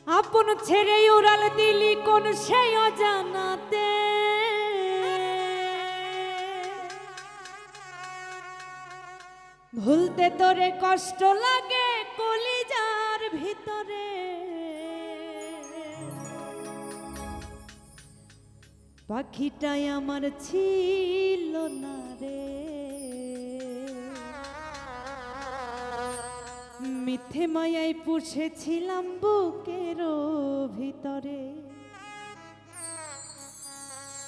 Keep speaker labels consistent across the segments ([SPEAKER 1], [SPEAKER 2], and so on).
[SPEAKER 1] আপন ছেড়ে উড়াল দিলি কোন সেই অজানাতে, ভুলতে তোরে কষ্ট লাগে কলিজার ভিতরে। পাখিটাই আমার ছিল না রে, মিথ্যে মায়ায় পুষেছিলাম বুকের ভিতরে।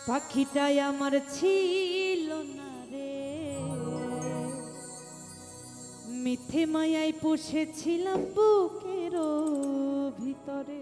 [SPEAKER 1] পাখিটাই আমার ছিল না রে, মিথ্যে মায়ায় পুষেছিলাম বুকের ভিতরে।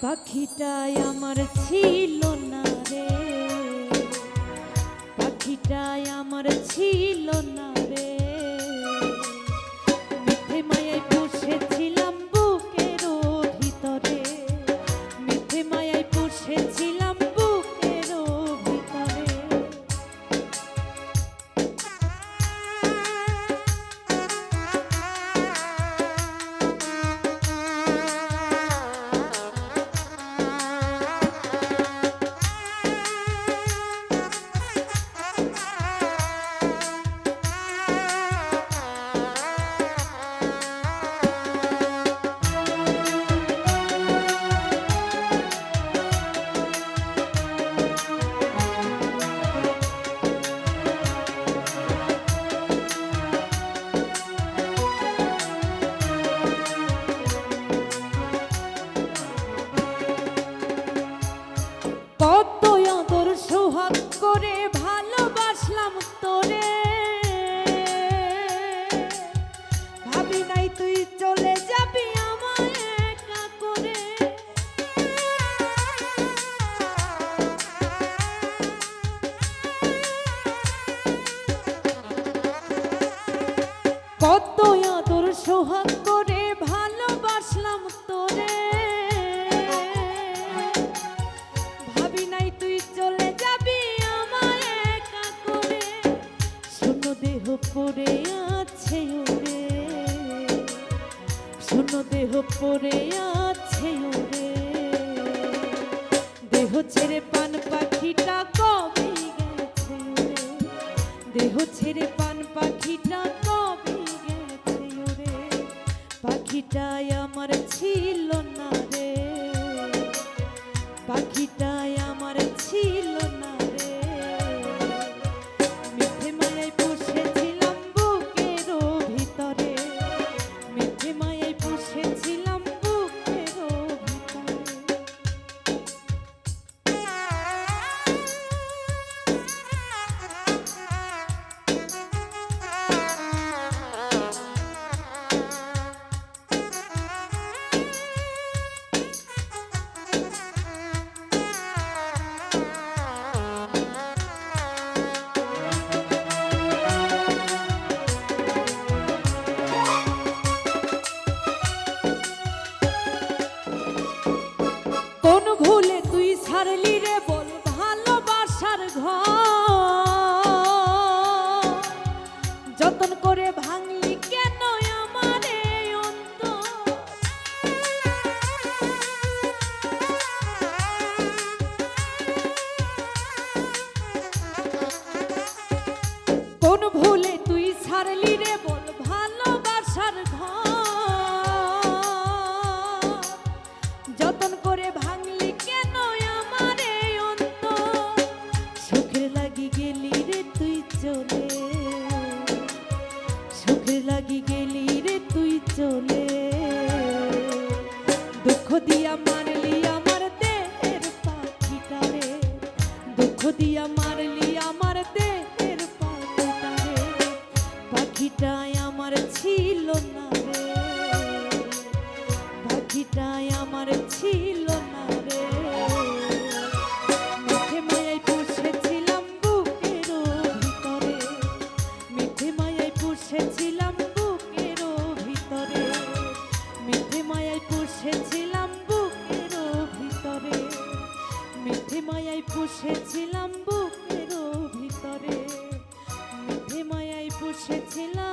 [SPEAKER 1] পাখিটাই আমার ছিল না রে, পাখিটাই আমার ছিল না রে, মিথ্যে মায়ায় পুষেছিলাম বুকের ভিতরে, মিথ্যে মায়ায় পুষেছিলাম বুকের ভিতরে। কত আদর সোহাগ করে ভালোবাসলাম তোরে, ভাবি নাই তুই চলে যাবি আমায় একা করে। কত আদর সোহাগ করে ভালোবাসলাম তোরে, দেহ পড়ে আছে ওরে, শোনো দেহ পড়ে আছে ওরে, দেহ ছেড়ে পান পাখিটা কবে গেছে ওরে, দেহ ছেড়ে পান পাখিটা কবে গেছে ওরে। পাখিটাই আমার ছিল না রে, পাখিটাই আমার ছিল না রে, মিথ্যে মায়ায় পুষেছিলাম বুকের ভিতরে, মিথ্যে মায়ায় পুষেছিলাম বুকের ভিতরে। পাখিটাই আমার ছিল না রে, মিঠে মায়ায় পুষেছিলাম বুকের ভিতরে, মিঠে মায়ায় পুষেছিলাম বুকের ভিতরে, মিঠে মায়ায় পুষেছিলাম বুকের ভিতরে, মিঠে মায়ায় পুষেছিলাম বুকের ভিতরে, মিঠে মায়ায় পুষেছিলাম